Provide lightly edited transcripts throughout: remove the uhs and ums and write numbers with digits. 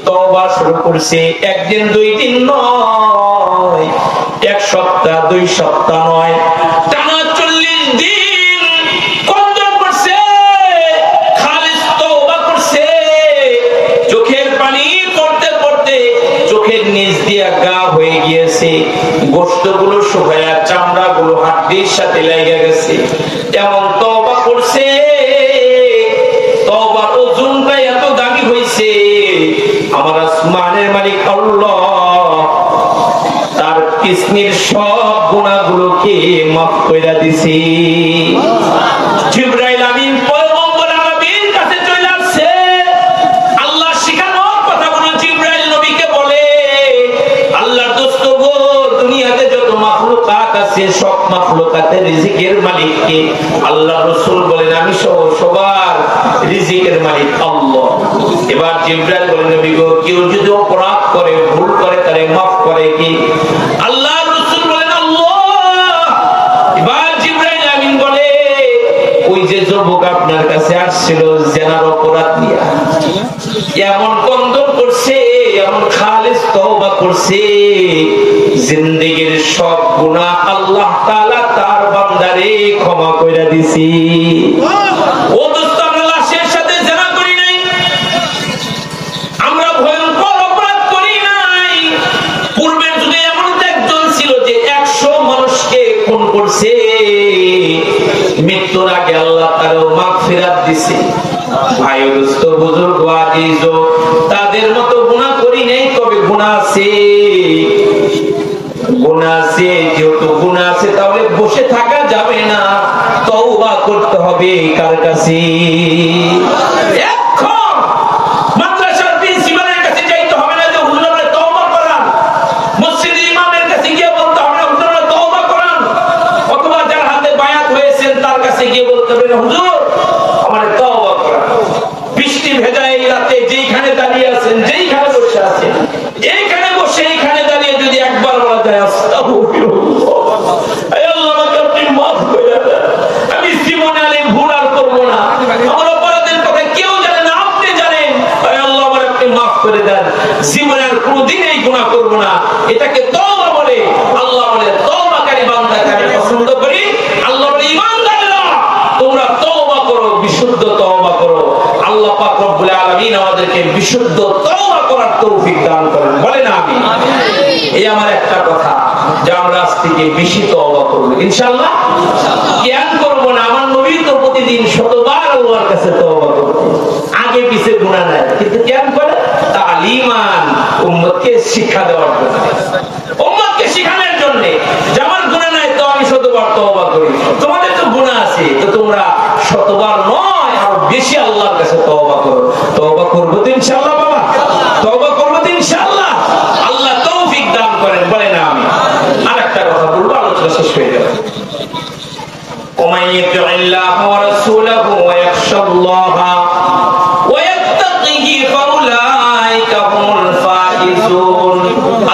তওবা শুরু করছে। একদিন দুই দিন নয়, এক সপ্তাহ দুই সপ্তাহ নয়, টানা 40 দিন কন্দন করছে, খালিস তওবা করছে। চোখের পানি পড়তে পড়তে চোখের নিচ দিয়ে গা হয়ে গিয়েছে, গোশতগুলো শুকায়া চামড়াগুলো হাড্ডির সাথে লেগে গেছে। এমন তওবা করছে, তওবার ওজনটা এত দামি হয়েছে, আমার আসমানের মালিক আল্লাহ তার কিসমির সব গুনাহগুলোকে মাফ কইরা দিছি। জিবরাইল আমিন পয়গম্বর আরবীর কাছে চলে আসছে। আল্লাহ শিখানোর কথাগুলো জিবরাইল নবীকে বলে, আল্লাহর দোস্ত গো, দুনিয়াতে যত মাখলুকাত আছে সব মাখলুকাতের রিজিকের মালিক কে? আল্লাহ রাসূল বলেন, আমি সবার রিজিকের মালিক আল্লাহ। এবার জিবরাইল বলেন, নবী গো, কেউ যদি অপরাধ করে, ভুল করে, তারে মাফ করে কি? আল্লাহ রাসূল বলেন, আল্লাহ। এবার জিবরাইল আমিন বলে, ওই যে যুবক আপনার কাছে আসছিল জেনার অপরাধ নিয়ে, এমন কন্দন করছে, এমন খালিস তওবা করছে, জিন্দেগীর সব গুনাহ আল্লাহ তাআলা তার বান্দারে ক্ষমা কইরা দিছি। ও দোস্ত, আমরা লাশের সাথে জেনা করি নাই, আমরা ভয়ঙ্কর অপরাধ করি নাই। পূর্বের যুগে এমন একজন ছিল যে 100 মানুষকে খুন করছে, মৃত্যুর আগে আল্লাহ তারও মাগফিরাত দিছে। ভাই দোস্ত, বুজুর্গ, আজিজ, তাদের মতো গুনাহ করি নাই, তবে গুনাহ আছে, গুনাহ আছে। যেহেতু গুনাহ আছে, তাহলে বসে থাকা যাবে না, তওবা করতে হবে। কার কাছে? এখন মাদ্রাসার প্রিন্সিপালের কাছে যাইতে হবে না যে হুজুর আপনি তওবা করান, মসজিদের ইমামের কাছে গিয়ে বলতে হবে না হুজুর আপনি তওবা করান, অথবা যার হাতে বায়াত হয়েছেন তার কাছে গিয়ে বলতে হবে না হুজুর আমার তওবা করান। বৃষ্টি ভেজা এই রাতে যেইখানে দাঁড়িয়ে আছেন, যেইখানে বসে আছেন, এইখানে বসে এইখানে দাঁড়িয়ে যদি একবার বলা যায় আস্তাগফিরুল্লাহ, আয় আল্লাহ আমাকে আপনি মাফ করে দেন, আমি জীবনে আর ভুল আর করব না, আমার অপরাধের কথা কেউ জানে না, আপনি জানেন, আয় আল্লাহ আমার আপনি মাফ করে দেন, জীবনে আর কোনোদিন এই গুনাহ করব না। এটাকে তওবা বলে। আল্লাহ বলে তওবাকারী বান্দাকে আমি পছন্দ করি। আল্লাহ বলে ঈমানদাররা তোমরা তওবা করো, বিশুদ্ধ তওবা করো। আল্লাহ পাক রব্বুল আলামিন আমাদেরকে বিশুদ্ধ তওবা করার তৌফিক দান করেন, বলেন আমিন। এই আমার একটা কথা যে আমরা আজ থেকে বেশি তওবা করব ইনশাআল্লাহ। জ্ঞান করব না, আমার নবী তো প্রতিদিন শতবার আল্লাহর কাছে তওবা করতেন, আগে পিছে গুনাহ নাই, কিন্তু জ্ঞান করে তালিমান, উম্মতকে শিক্ষা দেওয়ার জন্য, উম্মতকে শিখানোর জন্য যে আমার গুনাহ নাই তো আমি শতবার তওবা করি, তোমাদের তো গুনাহ আছে তো তোমরা শতবার নয় আর বেশি আল্লাহর কাছে তওবা করো। তওবা করব তো ইনশাআল্লাহ বাবা, তওবা করব তো ইনশাআল্লাহ। আল্লাহ তৌফিক দান করেন, বলেন আমিন। আরেকটা কথা বলবো, আলোচনা শেষ হয়ে যাবে। ওমান ইউতিল্লাহু ওয়া রাসূলাহু ওয়া ইয়াখশাল্লাহা ওয়া ইয়াত্তাকিহি ফাউলাইকা হুমুল ফাইজুন।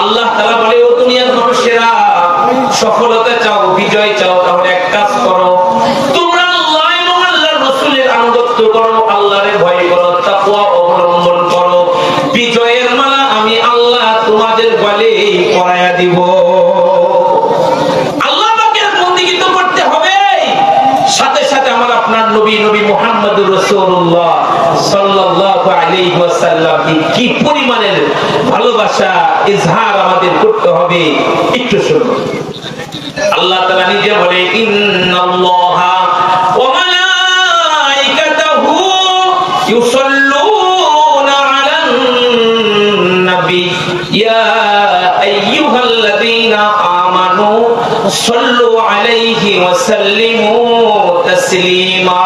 আল্লাহ তাআলা বলে, ও দুনিয়ার মানুষেরা, সফলতা চাও, বিজয় চাও, তাহলে এক কাজ করো, তোমরা আল্লাহ এবং আল্লাহর রাসূলের আনুগত্য করো, আল্লাহরে ভয় করো, তাকওয়া অবলম্বন করো, বিজয়ের মালা আমি আল্লাহ তোমাদের গলে পরায়া দিব। আল্লাহ পাকের বন্দেগী তো করতে হবে, সাথে সাথে আমার আপনার নবী মুহাম্মদুর রাসূলুল্লাহ সাল্লাল্লাহু আলাইহি ওয়াসাল্লাম কি পরিমাণের ভালোবাসা ইজহার আমাদের করতে হবে, একটু শুনুন। আল্লাহ তাআলা নিজে বলে, ইন্নাল্লাহা ওয়া মালাইকাতাহু ইউসাল্লুনা আলান নবী ইয়া আইয়ুহাল্লাযীনা আমানু সাল্লু আলাইহি ওয়া সাল্লিমু তাসলিমা।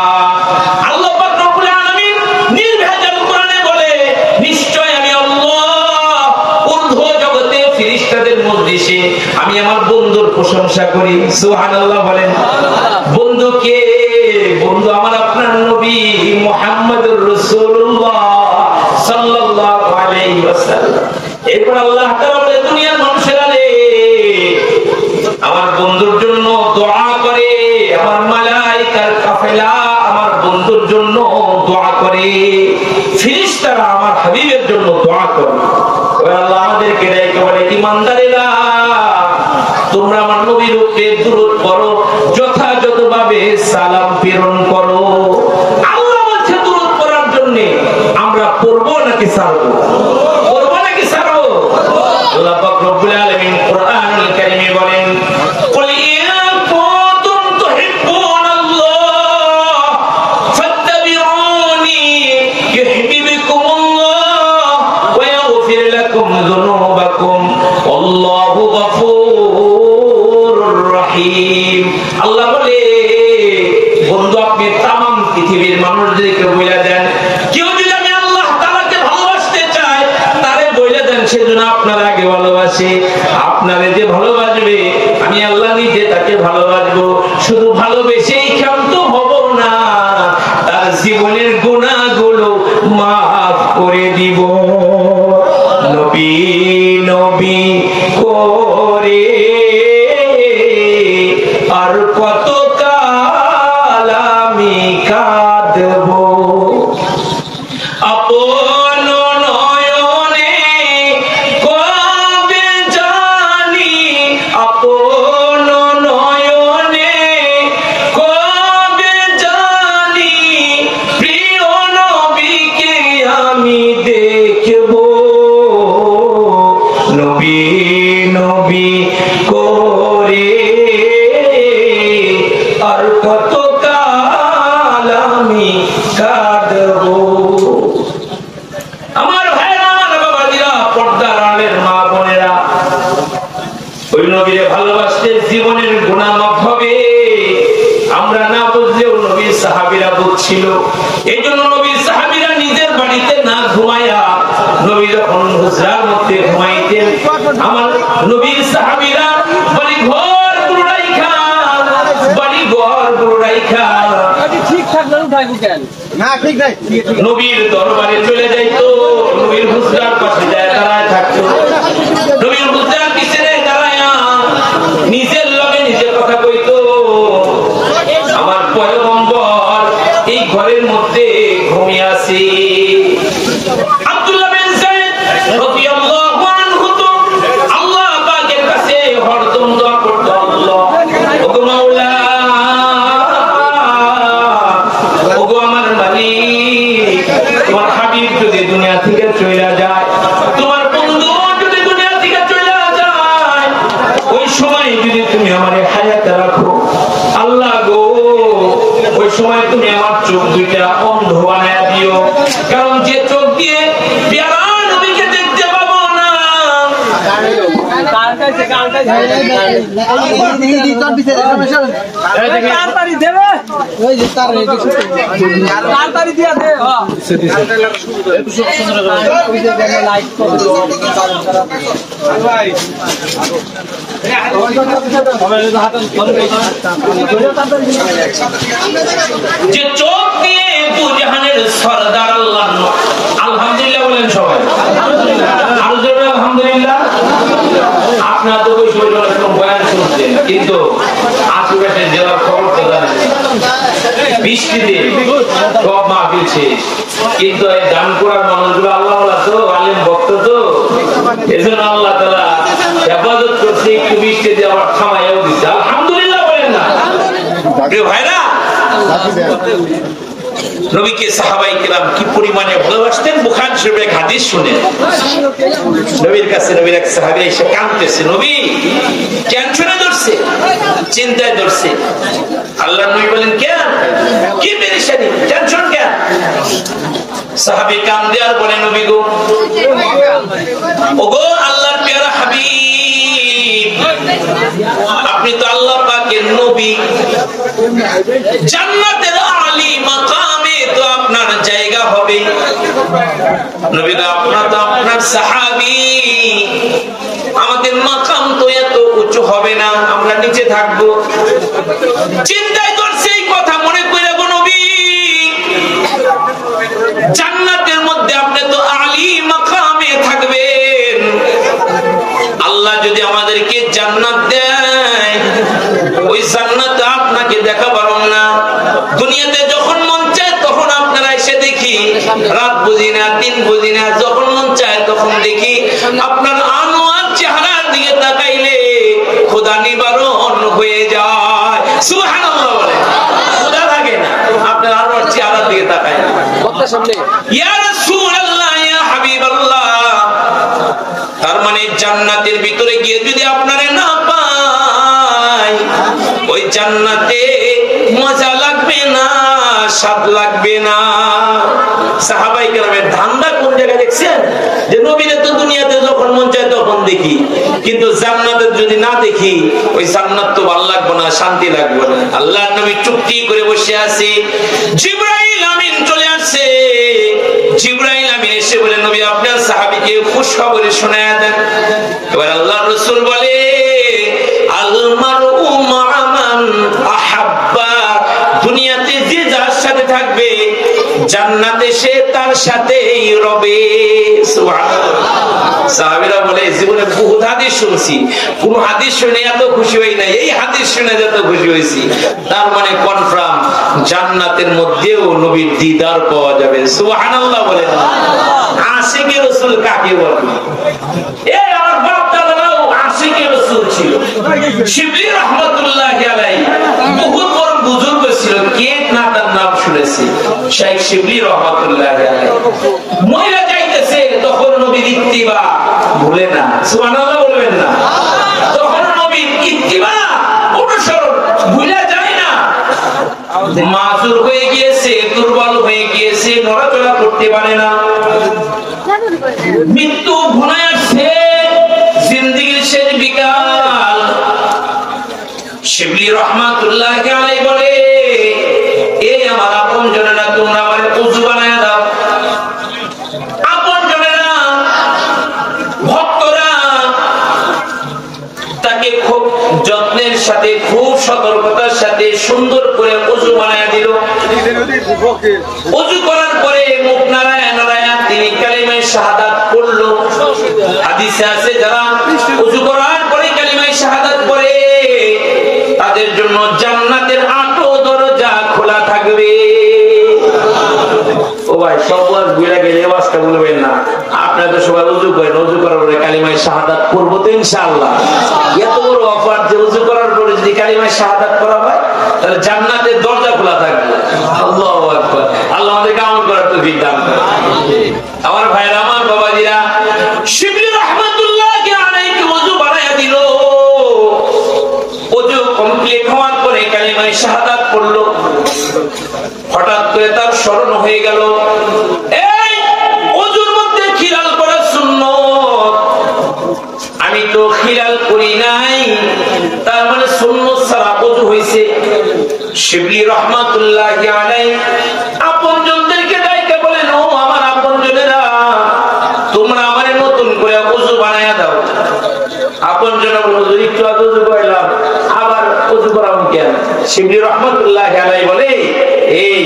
আল্লাহ পাক রব্বুল আলামিন নির্ভেজাল কোরআনে বলে, নিশ্চয় আমি আল্লাহ ঊর্ধ্ব জগতে ফেরেশতাদের মজলিসে আমি আমার বন্ধুর প্রশংসা করি। সুবহানাল্লাহ বলেন। বন্ধু কে? বন্ধু আমার আপনার নবী মুহাম্মদুর রাসূলুল্লাহ সাল্লাল্লাহু আলাইহি ওয়াসাল্লাম। এরপর আল্লাহ তাআলা বলে, দুনিয়ার মানুষেরা রে, আমার বন্ধুর জন্য দোয়া করে, আমার মালাইকার কাফেলা আমার বন্ধুর জন্য দোয়া করে, ফেরেশতারা আমার হাবিবের জন্য দোয়া করে। আমাদেরকে ডাইকে বলে, ইমানদারেরা তোমরা আমার নবীর উপরে দুরূদ পড়ো, যথাযথভাবে সালাম প্রেরণ করো। আল্লাহ বলছে দুরূদ পড়ার জন্য, আমরা পড়বো নাকি ছাড়বো? পড়বো নাকি ছাড়বো? আল্লাহ পাক রব্বুল আলামিন কোরআনুল কারীমে বলেন, কুল ইয়া কুনতুম তুহিব্বুনাল্লাহ ফাত্তাবিউনি ইউহিব্বুকুমুল্লাহ ওয়া ইয়াগফির লাকুম যুনুবাকুম আল্লাহু গফুরুর রহিম। আল্লাহ বলে, বন্ধু আপনি তামাম পৃথিবীর মানুষদেরকে বলে দেন, কেউ যদি আমি আল্লাহ তাআলাকে ভালোবাসতে চায় তারে বলে দেন সেজন্য আপনার আগে ভালোবাসে। আপনারে যে ভালোবাসবে আমি আল্লাহ নিজে তাকে ভালোবাসবো। শুধু ভালোবেসেই ক্ষান্ত হব না, তার জীবনের গুনাহগুলো মাফ করে দিব। নবী নবী করে আর কত কাল আমি কাঁদবো, আপন নয়নে কবে জানি, আপন নয়নে কবে জানি প্রিয় নবীকে আমি দেখবো। নবী নবী করে আর কত কাল আমি কাঁদবো। আমার ভাইরা, আমার বাবাজিরা, পর্দার আড়ালের মা বোনেরা, ওই নবীরে ভালোবাসতে জীবনের গুনাহ মাফ হবে। আমরা না বুঝলেও নবীর সাহাবীরা বুঝছিল। এই জন্য নবীর সাহাবীরা নিজের বাড়িতে না ঘুমায়া, নবী যখন হুজরার মধ্যে ঘুমাইতেন, আমার নবীর সাহাবীরা বাড়ি ঘর পুরো রাইখা, বাড়ি ঘর পুরো রাইখা নবীর দরবারে চলে যাইতো। নবীর হুজরার পাশে যায় দাঁড়ায় থাকতো। নবীর হুজরার পিছনে দাঁড়ায়া নিজের লগে নিজে কথা কইতো, আমার পয়গম্বর এই ঘরের মধ্যে ঘুমিয়ে আছে। আব্দুল্লাহ বিন যায়েদ রাদিয়াল্লাহু আনহু তো আল্লাহ পাকের কাছে হরদম দোয়া করতো, আল্লাহ ওগো মাওলা, ওগো আমার মালিক, তোমার হাবিব যদি দুনিয়া থেকে চলে যায়, তোমার বন্ধু যদি দুনিয়া থেকে চলে যায়, ওই সময় যদি তুমি আমারে হায়াতে রাখো, আল্লাহ গো ওই সময় তুমি আমার চোখ দুইটা অন্ধ বানায়া দিও, কারণ যে চোখ দিয়ে প্যারা নবীকে দেখতে পাবো না। যে চোখ দিয়ে দুজাহানের সরদার আল্লাহ, আলহামদুলিল্লাহ বলেন সবাই, আরো জোরে আলহামদুলিল্লাহ। আপনারা তো ওই বয়ান শুনছেন, কিন্তু আশেপাশে জেলার খবর তো জানেন, বৃষ্টিতে সব মাহফিল শেষ, কিন্তু এই দান করার মানুষগুলো আল্লাহ তো আলেম ভক্ত তো, এজন্য আল্লাহ তাআলা হেফাজত করছে, একটু বৃষ্টিতে আবার থামাইয়াও দিচ্ছে। আলহামদুলিল্লাহ বলেন না প্রিয় ভাইরা। নবীকে সাহাবায়ে কেরাম কি পরিমাণে ভালোবাসতেন, বুখারী শরীফের এক হাদিস শুনেন। নবীর কাছে নবীর এক সাহাবী এসে কাঁদতেছে, নবী টেনশনে ধরছে, চিন্তায় ধরছে। আল্লাহর নবী বলেন, কেন, কি পেরেশানি, টেনশন কেন? সাহাবী কাঁদে আর বলে, নবী গো, ওগো আল্লাহর প্যারা হাবিব, আপনি তো আল্লাহ পাকের নবী, জান্নাতের আলী মাকামে তো আপনার জায়গা হবে। নবী গো, আপনার তো আপনার সাহাবী, আমাদের মাকাম তো এত উঁচু হবে না, আমরা নিচে থাকবো। চিন্তায় করছে এই কথা মনে করে, গো নবী, জান্নাতের মধ্যে আপনি তো আলী মাকামে থাকবেন, আল্লাহ যদি আমাদেরকে জান্নাত দেয়, ওই জান্নাতে আপনাকে দেখা পারো না। দুনিয়াতে যখন মন চায় তখন আপনারা এসে দেখি, রাত বুঝি না, দিন বুঝি না, যখন মন চায় তখন দেখি আপনার সুবহানাল্লাহ বলে খোদা লাগে না। আপনার আনোয়ার চেহারার দিকে তাকায়, ইয়া রাসূলুল্লাহ ইয়া হাবিবাল্লাহ, তার মানে জান্নাতের ভিতরে গিয়ে যদি আপনারে না পাই, ওই জান্নাতে মজা লাগবে না, স্বাদ লাগবে না। সাহাবায়ে কেরামের ধান্দা কোন জায়গায় দেখছেন? যে নবীরে তো দুনিয়াতে যখন মন চায় তখন দেখি, কিন্তু জান্নাতে যদি না দেখি ওই জান্নাত তো ভালো লাগবে না, শান্তি লাগবে না। আল্লাহর নবী চুপটি করে বসে আছে, জিবরাইল আমিন চলে আসছে। জিবরাইল আমিন এসে বলে, নবী আপনার সাহাবীকে খুশখবরি শোনায়া দেন। এবার আল্লাহর রাসূল বলে, আল মারউ মা মান আহাব্বা, দুনিয়াতে যে যার সাথে থাকবে জান্নাতে সে তার সাথেই রবে। সুবহানাল্লাহ। সাহাবীরা বলে, জীবনে বহুত হাদিস শুনছি, কোন হাদিস শুনে এত খুশি হই নাই, এই হাদিস শুনে যত খুশি হয়েছি। তার মানে কনফার্ম জান্নাতের মধ্যেও নবীর দিদার পাওয়া যাবে। সুবহানাল্লাহ বলে। আশিকে রাসূল কাকে বলে? এই আমার বাপ দাদারাও আশিকে রাসূল ছিল। শিবলি রাহমাতুল্লাহি আলাইহি বহুত বড় বুজুর্গ ছিল, কে না তার নাম শুনেছি, শেখ শিবলি রাহমাতুল্লাহি আলাইহি। মহিলা যাইতেছে তখন নবীর ইত্তিবা ভুলে না। সুবহানাল্লাহ বলবেন না? তখন নবীর ইত্তিবা অনুসরণ ভুলে যায় না। মাসুর হয়ে গিয়েছে, দুর্বল হয়ে গিয়েছে, নড়াচড়া করতে পারে না, মৃত্যু ঘনায় আসছে, জিন্দেগির শেষ বিকাল। শিবলি রাহমাতুল্লাহি আলাইহি বলে, এই আমার আপনজনেরা, তোমরা আমারে ওযু বানায়া দাও। আপনজনেরা, ভক্তরা তাকে খুব যত্নের সাথে, খুব সতর্কতার সাথে সুন্দর করে ওযু বানায়া দিল। ওযু করার পরে মুখ নাড়ায়া নাড়ায়া তিনি কালিমায়ে শাহাদাত পড়ল। হাদিসে আছে, যারা ওযু করার পরে কালিমায়ে শাহাদাত পড়ে তাদের জন্য জান্নাতের 8 দরজা খোলা থাকবে। ও ভাই, সব ওয়াজ বুইলা গেলে ওয়াজটা বলবেন না। আপনারা তো সবাই ওযু করেন, ওযু করার পরে কালিমায়ে শাহাদাত পড়ব তো ইনশাআল্লাহ। এত বড় অফার যে ওযু করার পরে যদি কালিমায়ে শাহাদাত পড়া হয় তাহলে জান্নাতের দরজা খোলা থাকবে। আল্লাহু আকবার। আল্লাহ আমাদেরকে আমল করার তৌফিক দান করুন। আমার ভাইরা, আমার বাবাজিরা, শিবলি রাহমাতুল্লাহি আলাইহি ওযু বানায়া দিল। ওযু কমপ্লিট হওয়ার পরে কালিমায়ে শাহাদাত পড়লো। হঠাৎ করে তার স্মরণ হয়ে গেল, এই ওযুর মধ্যে খিলাল করা সুন্নাত, আমি তো খিলাল করি নাই, তার মানে সুন্নাত ছাড়া ওযু হইছে। শিবলি রাহমাতুল্লাহি আলাইহি আপনজনদেরকে ডাইকা বলেন, ও আমার আপনজনেরা, তোমরা আমারে নতুন করে ওযু বানায়া দাও। আপনজনরা বলে, হুজুর একটু আগে ওযু করলাম, আবার ওযু করাম কেন? শিবলি রাহমাতুল্লাহি আলাইহি বলে, এই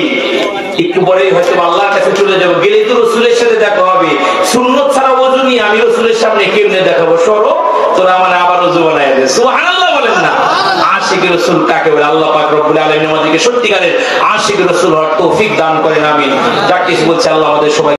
একটু পরেই হয়তো আল্লাহর কাছে চলে যাব, গেলে তো রাসূলের সাথে দেখা হবে। সুন্নাত ছাড়া ওযু নিয়ে আমি রাসূলের সামনে কেমনে দেখাবো? সরো, তোরা আমারে আবার ওযু বানায়া দে। সুবহানাল্লাহ বলেন না? আশিকে রাসূল কাকে বলে? আল্লাহ পাক রব্বুল আলামিন আমাদেরকে সত্যিকারের আশিকে রাসূল হওয়ার তৌফিক দান করেন। আমিন। যা কিছু বলছে আল্লাহ আমাদের সবাই